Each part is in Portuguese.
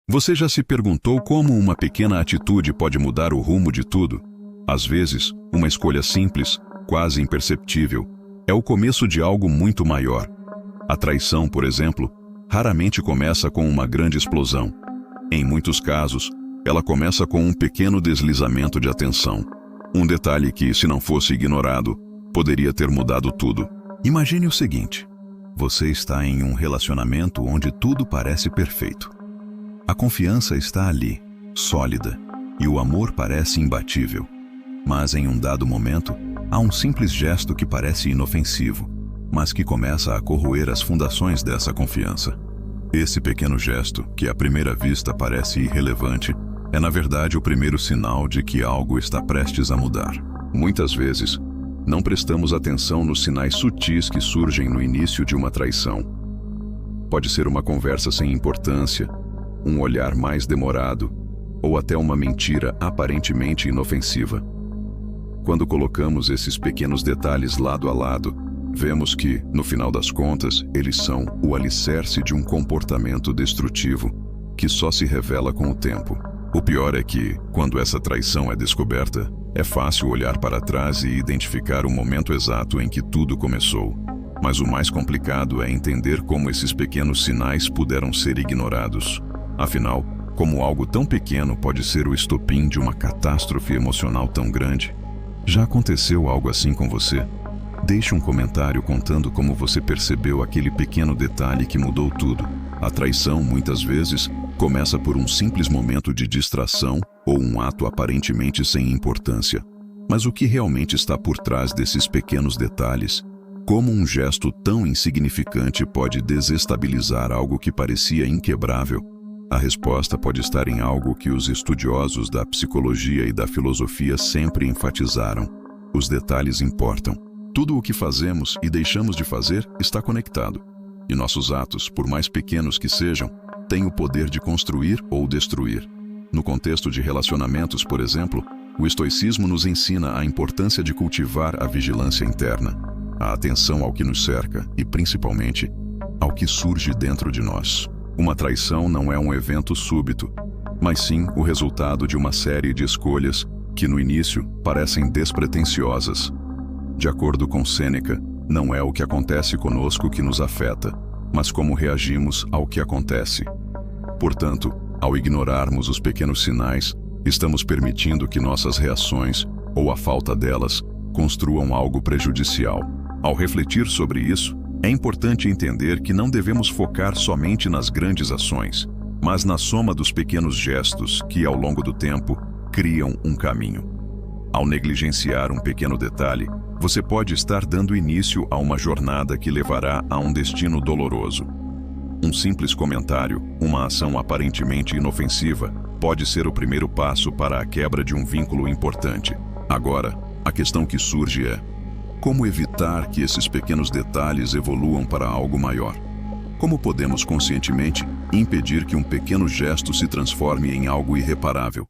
Você já se perguntou como uma pequena atitude pode mudar o rumo de tudo? Às vezes, uma escolha simples, quase imperceptível, é o começo de algo muito maior. A traição, por exemplo, raramente começa com uma grande explosão. Em muitos casos, ela começa com um pequeno deslizamento de atenção. Um detalhe que, se não fosse ignorado, poderia ter mudado tudo. Imagine o seguinte: você está em um relacionamento onde tudo parece perfeito. A confiança está ali, sólida, e o amor parece imbatível. Mas em um dado momento, há um simples gesto que parece inofensivo, mas que começa a corroer as fundações dessa confiança. Esse pequeno gesto, que à primeira vista parece irrelevante, é na verdade o primeiro sinal de que algo está prestes a mudar. Muitas vezes, não prestamos atenção nos sinais sutis que surgem no início de uma traição. Pode ser uma conversa sem importância, um olhar mais demorado, ou até uma mentira aparentemente inofensiva. Quando colocamos esses pequenos detalhes lado a lado, vemos que, no final das contas, eles são o alicerce de um comportamento destrutivo que só se revela com o tempo. O pior é que, quando essa traição é descoberta, é fácil olhar para trás e identificar o momento exato em que tudo começou. Mas o mais complicado é entender como esses pequenos sinais puderam ser ignorados. Afinal, como algo tão pequeno pode ser o estopim de uma catástrofe emocional tão grande? Já aconteceu algo assim com você? Deixe um comentário contando como você percebeu aquele pequeno detalhe que mudou tudo. A traição, muitas vezes, começa por um simples momento de distração ou um ato aparentemente sem importância. Mas o que realmente está por trás desses pequenos detalhes? Como um gesto tão insignificante pode desestabilizar algo que parecia inquebrável? A resposta pode estar em algo que os estudiosos da psicologia e da filosofia sempre enfatizaram: os detalhes importam. Tudo o que fazemos e deixamos de fazer está conectado. E nossos atos, por mais pequenos que sejam, têm o poder de construir ou destruir. No contexto de relacionamentos, por exemplo, o estoicismo nos ensina a importância de cultivar a vigilância interna, a atenção ao que nos cerca e, principalmente, ao que surge dentro de nós. Uma traição não é um evento súbito, mas sim o resultado de uma série de escolhas que, no início, parecem despretensiosas. De acordo com Sêneca, não é o que acontece conosco que nos afeta, mas como reagimos ao que acontece. Portanto, ao ignorarmos os pequenos sinais, estamos permitindo que nossas reações, ou a falta delas, construam algo prejudicial. Ao refletir sobre isso, é importante entender que não devemos focar somente nas grandes ações, mas na soma dos pequenos gestos que, ao longo do tempo, criam um caminho. Ao negligenciar um pequeno detalhe, você pode estar dando início a uma jornada que levará a um destino doloroso. Um simples comentário, uma ação aparentemente inofensiva, pode ser o primeiro passo para a quebra de um vínculo importante. Agora, a questão que surge é: como evitar que esses pequenos detalhes evoluam para algo maior? Como podemos conscientemente impedir que um pequeno gesto se transforme em algo irreparável?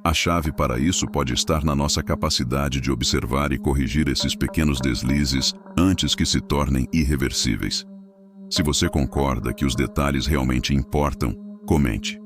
A chave para isso pode estar na nossa capacidade de observar e corrigir esses pequenos deslizes antes que se tornem irreversíveis. Se você concorda que os detalhes realmente importam, comente.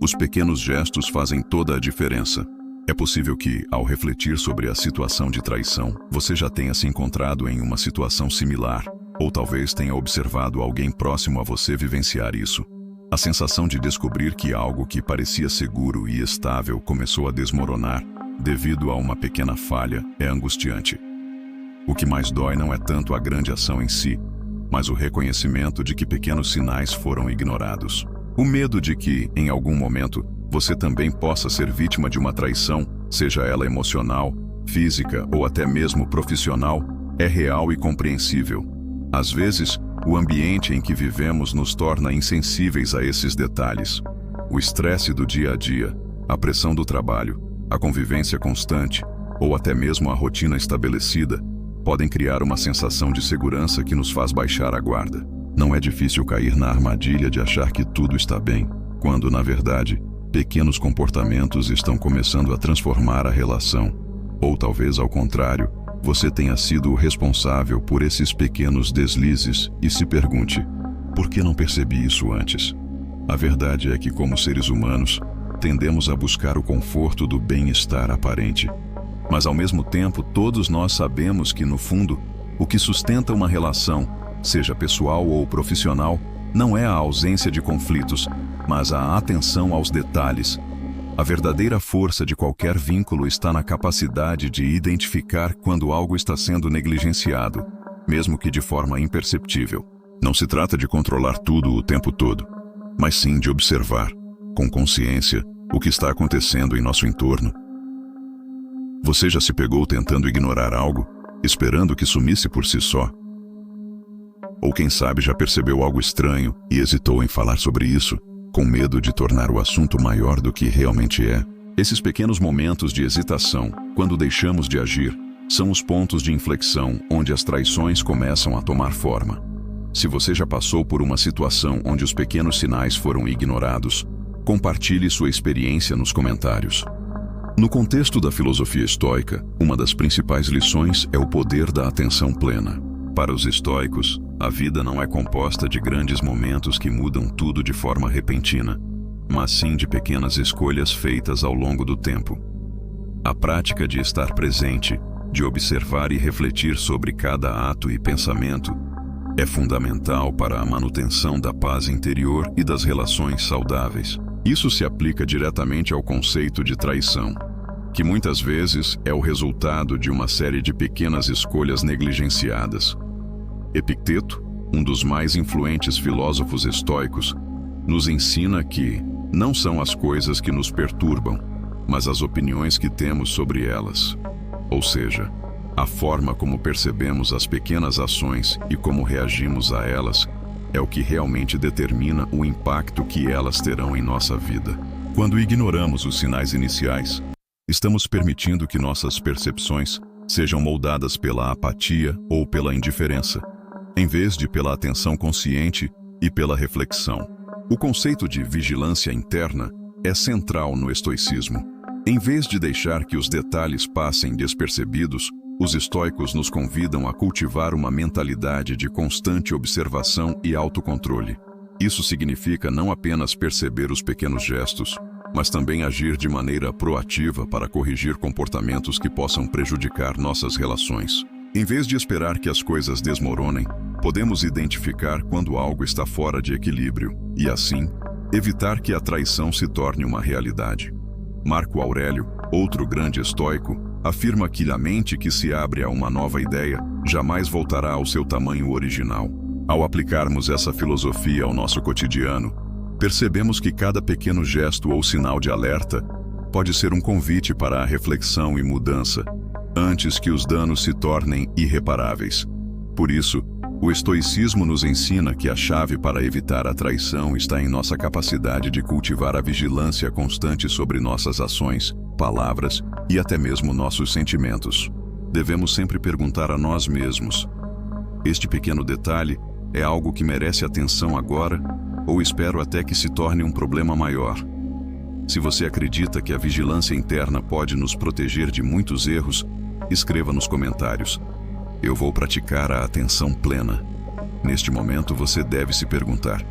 Os pequenos gestos fazem toda a diferença. É possível que, ao refletir sobre a situação de traição, você já tenha se encontrado em uma situação similar, ou talvez tenha observado alguém próximo a você vivenciar isso. A sensação de descobrir que algo que parecia seguro e estável começou a desmoronar devido a uma pequena falha é angustiante. O que mais dói não é tanto a grande ação em si, mas o reconhecimento de que pequenos sinais foram ignorados. O medo de que, em algum momento, você também possa ser vítima de uma traição, seja ela emocional, física ou até mesmo profissional, é real e compreensível. Às vezes, o ambiente em que vivemos nos torna insensíveis a esses detalhes. O estresse do dia a dia, a pressão do trabalho, a convivência constante ou até mesmo a rotina estabelecida podem criar uma sensação de segurança que nos faz baixar a guarda. Não é difícil cair na armadilha de achar que tudo está bem, quando, na verdade, pequenos comportamentos estão começando a transformar a relação. Ou talvez, ao contrário, você tenha sido o responsável por esses pequenos deslizes e se pergunte: por que não percebi isso antes? A verdade é que, como seres humanos, tendemos a buscar o conforto do bem-estar aparente. Mas, ao mesmo tempo, todos nós sabemos que, no fundo, o que sustenta uma relação, seja pessoal ou profissional, não é a ausência de conflitos, mas a atenção aos detalhes. A verdadeira força de qualquer vínculo está na capacidade de identificar quando algo está sendo negligenciado, mesmo que de forma imperceptível. Não se trata de controlar tudo o tempo todo, mas sim de observar, com consciência, o que está acontecendo em nosso entorno. Você já se pegou tentando ignorar algo, esperando que sumisse por si só? Ou quem sabe já percebeu algo estranho e hesitou em falar sobre isso, com medo de tornar o assunto maior do que realmente é? Esses pequenos momentos de hesitação, quando deixamos de agir, são os pontos de inflexão onde as traições começam a tomar forma. Se você já passou por uma situação onde os pequenos sinais foram ignorados, compartilhe sua experiência nos comentários. No contexto da filosofia estoica, uma das principais lições é o poder da atenção plena. Para os estoicos, a vida não é composta de grandes momentos que mudam tudo de forma repentina, mas sim de pequenas escolhas feitas ao longo do tempo. A prática de estar presente, de observar e refletir sobre cada ato e pensamento, é fundamental para a manutenção da paz interior e das relações saudáveis. Isso se aplica diretamente ao conceito de traição, que muitas vezes é o resultado de uma série de pequenas escolhas negligenciadas. Epicteto, um dos mais influentes filósofos estoicos, nos ensina que não são as coisas que nos perturbam, mas as opiniões que temos sobre elas. Ou seja, a forma como percebemos as pequenas ações e como reagimos a elas é o que realmente determina o impacto que elas terão em nossa vida. Quando ignoramos os sinais iniciais, estamos permitindo que nossas percepções sejam moldadas pela apatia ou pela indiferença, em vez de pela atenção consciente e pela reflexão. O conceito de vigilância interna é central no estoicismo. Em vez de deixar que os detalhes passem despercebidos, os estoicos nos convidam a cultivar uma mentalidade de constante observação e autocontrole. Isso significa não apenas perceber os pequenos gestos, mas também agir de maneira proativa para corrigir comportamentos que possam prejudicar nossas relações. Em vez de esperar que as coisas desmoronem, podemos identificar quando algo está fora de equilíbrio e, assim, evitar que a traição se torne uma realidade. Marco Aurélio, outro grande estoico, afirma que a mente que se abre a uma nova ideia jamais voltará ao seu tamanho original. Ao aplicarmos essa filosofia ao nosso cotidiano, percebemos que cada pequeno gesto ou sinal de alerta pode ser um convite para a reflexão e mudança, antes que os danos se tornem irreparáveis. Por isso, o estoicismo nos ensina que a chave para evitar a traição está em nossa capacidade de cultivar a vigilância constante sobre nossas ações, palavras e até mesmo nossos sentimentos. Devemos sempre perguntar a nós mesmos: este pequeno detalhe é algo que merece atenção agora ou espero até que se torne um problema maior? Se você acredita que a vigilância interna pode nos proteger de muitos erros, escreva nos comentários: eu vou praticar a atenção plena. Neste momento você deve se perguntar: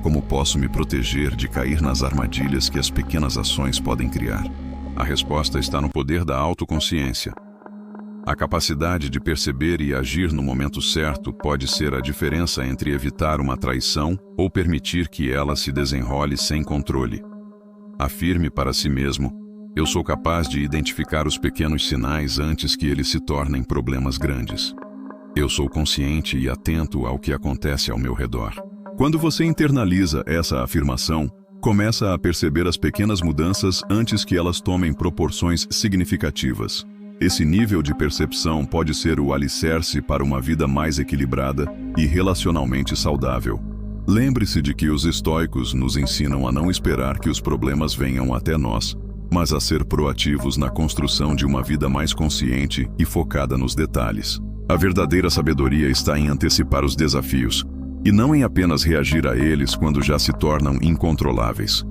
como posso me proteger de cair nas armadilhas que as pequenas ações podem criar? A resposta está no poder da autoconsciência. A capacidade de perceber e agir no momento certo pode ser a diferença entre evitar uma traição ou permitir que ela se desenrole sem controle. Afirme para si mesmo: eu sou capaz de identificar os pequenos sinais antes que eles se tornem problemas grandes. Eu sou consciente e atento ao que acontece ao meu redor. Quando você internaliza essa afirmação, começa a perceber as pequenas mudanças antes que elas tomem proporções significativas. Esse nível de percepção pode ser o alicerce para uma vida mais equilibrada e relacionalmente saudável. Lembre-se de que os estoicos nos ensinam a não esperar que os problemas venham até nós, mas a ser proativos na construção de uma vida mais consciente e focada nos detalhes. A verdadeira sabedoria está em antecipar os desafios, e não em apenas reagir a eles quando já se tornam incontroláveis.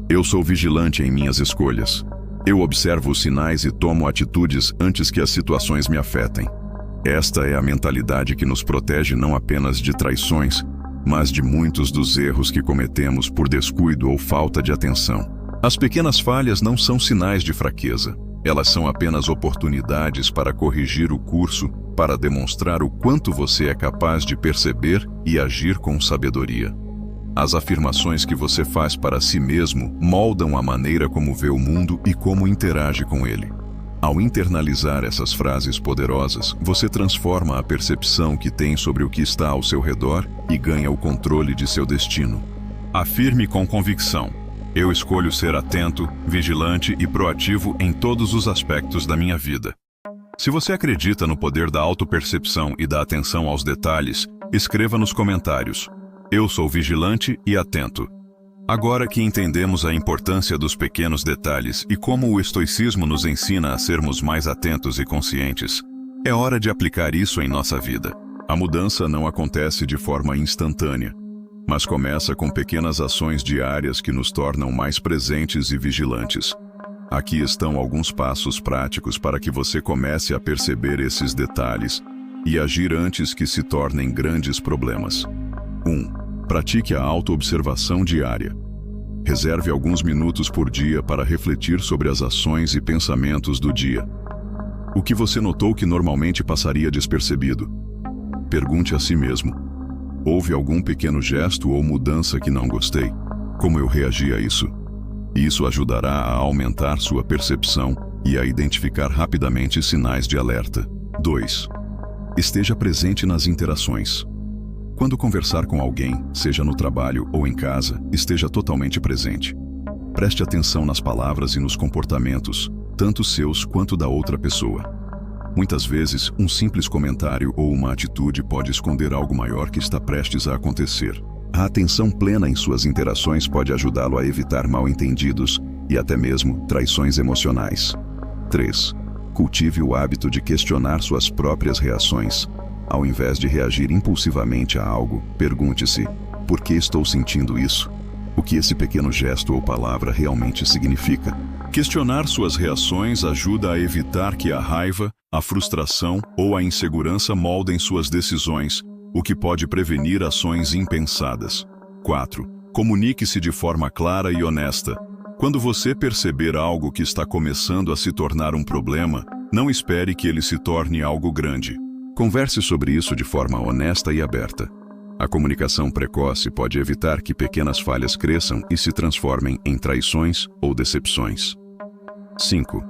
Eu sou vigilante em minhas escolhas. Eu observo os sinais e tomo atitudes antes que as situações me afetem. Esta é a mentalidade que nos protege não apenas de traições, mas de muitos dos erros que cometemos por descuido ou falta de atenção. As pequenas falhas não são sinais de fraqueza. Elas são apenas oportunidades para corrigir o curso, para demonstrar o quanto você é capaz de perceber e agir com sabedoria. As afirmações que você faz para si mesmo moldam a maneira como vê o mundo e como interage com ele. Ao internalizar essas frases poderosas, você transforma a percepção que tem sobre o que está ao seu redor e ganha o controle de seu destino. Afirme com convicção: eu escolho ser atento, vigilante e proativo em todos os aspectos da minha vida. Se você acredita no poder da autopercepção e da atenção aos detalhes, escreva nos comentários: eu sou vigilante e atento. Agora que entendemos a importância dos pequenos detalhes e como o estoicismo nos ensina a sermos mais atentos e conscientes, é hora de aplicar isso em nossa vida. A mudança não acontece de forma instantânea, mas começa com pequenas ações diárias que nos tornam mais presentes e vigilantes. Aqui estão alguns passos práticos para que você comece a perceber esses detalhes e agir antes que se tornem grandes problemas. 1. Pratique a autoobservação diária. Reserve alguns minutos por dia para refletir sobre as ações e pensamentos do dia. O que você notou que normalmente passaria despercebido? Pergunte a si mesmo: houve algum pequeno gesto ou mudança que não gostei? Como eu reagi a isso? Isso ajudará a aumentar sua percepção e a identificar rapidamente sinais de alerta. 2. Esteja presente nas interações. Quando conversar com alguém, seja no trabalho ou em casa, esteja totalmente presente. Preste atenção nas palavras e nos comportamentos, tanto seus quanto da outra pessoa. Muitas vezes, um simples comentário ou uma atitude pode esconder algo maior que está prestes a acontecer. A atenção plena em suas interações pode ajudá-lo a evitar mal-entendidos e até mesmo traições emocionais. 3. Cultive o hábito de questionar suas próprias reações. Ao invés de reagir impulsivamente a algo, pergunte-se: por que estou sentindo isso? O que esse pequeno gesto ou palavra realmente significa? Questionar suas reações ajuda a evitar que a raiva, a frustração ou a insegurança moldem suas decisões, o que pode prevenir ações impensadas. 4. Comunique-se de forma clara e honesta. Quando você perceber algo que está começando a se tornar um problema, não espere que ele se torne algo grande. Converse sobre isso de forma honesta e aberta. A comunicação precoce pode evitar que pequenas falhas cresçam e se transformem em traições ou decepções. 5.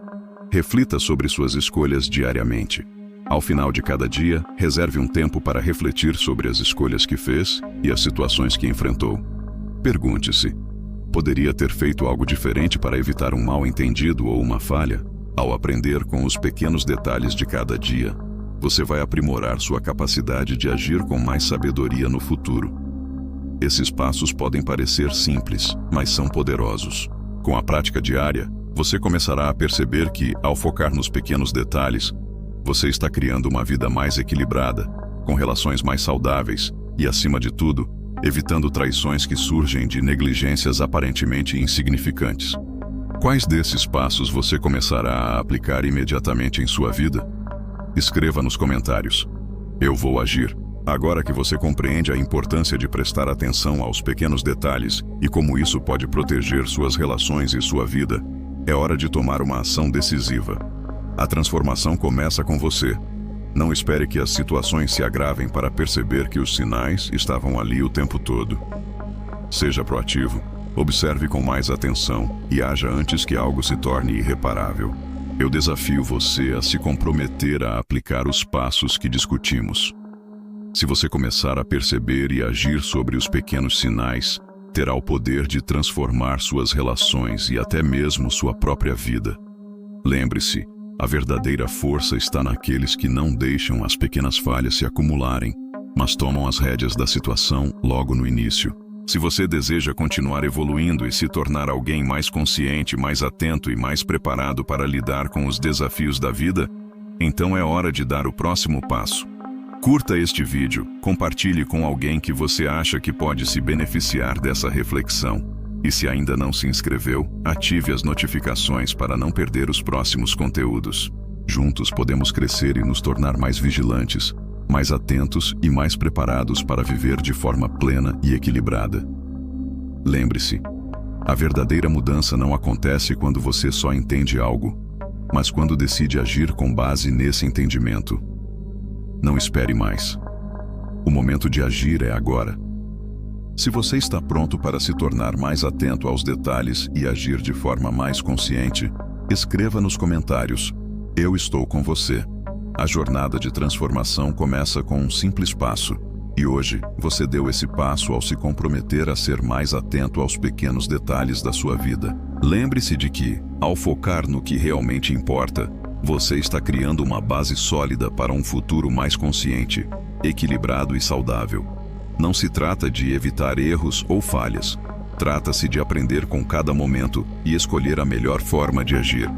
Reflita sobre suas escolhas diariamente. Ao final de cada dia, reserve um tempo para refletir sobre as escolhas que fez e as situações que enfrentou. Pergunte-se: poderia ter feito algo diferente para evitar um mal-entendido ou uma falha? Ao aprender com os pequenos detalhes de cada dia, você vai aprimorar sua capacidade de agir com mais sabedoria no futuro. Esses passos podem parecer simples, mas são poderosos. Com a prática diária, você começará a perceber que, ao focar nos pequenos detalhes, você está criando uma vida mais equilibrada, com relações mais saudáveis e, acima de tudo, evitando traições que surgem de negligências aparentemente insignificantes. Quais desses passos você começará a aplicar imediatamente em sua vida? Escreva nos comentários: eu vou agir. Agora que você compreende a importância de prestar atenção aos pequenos detalhes e como isso pode proteger suas relações e sua vida, é hora de tomar uma ação decisiva. A transformação começa com você. Não espere que as situações se agravem para perceber que os sinais estavam ali o tempo todo. Seja proativo, observe com mais atenção e haja antes que algo se torne irreparável. Eu desafio você a se comprometer a aplicar os passos que discutimos. Se você começar a perceber e agir sobre os pequenos sinais, terá o poder de transformar suas relações e até mesmo sua própria vida. Lembre-se, a verdadeira força está naqueles que não deixam as pequenas falhas se acumularem, mas tomam as rédeas da situação logo no início. Se você deseja continuar evoluindo e se tornar alguém mais consciente, mais atento e mais preparado para lidar com os desafios da vida, então é hora de dar o próximo passo. Curta este vídeo, compartilhe com alguém que você acha que pode se beneficiar dessa reflexão. E se ainda não se inscreveu, ative as notificações para não perder os próximos conteúdos. Juntos podemos crescer e nos tornar mais vigilantes, mais atentos e mais preparados para viver de forma plena e equilibrada. Lembre-se, a verdadeira mudança não acontece quando você só entende algo, mas quando decide agir com base nesse entendimento. Não espere mais. O momento de agir é agora. Se você está pronto para se tornar mais atento aos detalhes e agir de forma mais consciente, escreva nos comentários: "Eu estou com você". A jornada de transformação começa com um simples passo, e hoje você deu esse passo ao se comprometer a ser mais atento aos pequenos detalhes da sua vida. Lembre-se de que, ao focar no que realmente importa, você está criando uma base sólida para um futuro mais consciente, equilibrado e saudável. Não se trata de evitar erros ou falhas. Trata-se de aprender com cada momento e escolher a melhor forma de agir.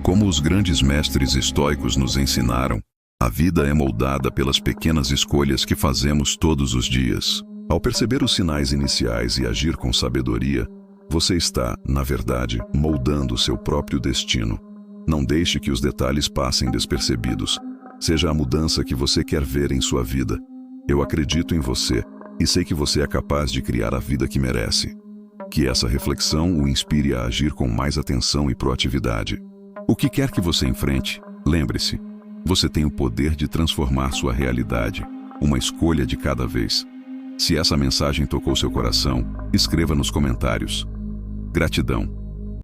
Como os grandes mestres estoicos nos ensinaram, a vida é moldada pelas pequenas escolhas que fazemos todos os dias. Ao perceber os sinais iniciais e agir com sabedoria, você está, na verdade, moldando seu próprio destino. Não deixe que os detalhes passem despercebidos. Seja a mudança que você quer ver em sua vida. Eu acredito em você e sei que você é capaz de criar a vida que merece. Que essa reflexão o inspire a agir com mais atenção e proatividade. O que quer que você enfrente, lembre-se, você tem o poder de transformar sua realidade, uma escolha de cada vez. Se essa mensagem tocou seu coração, escreva nos comentários. Gratidão.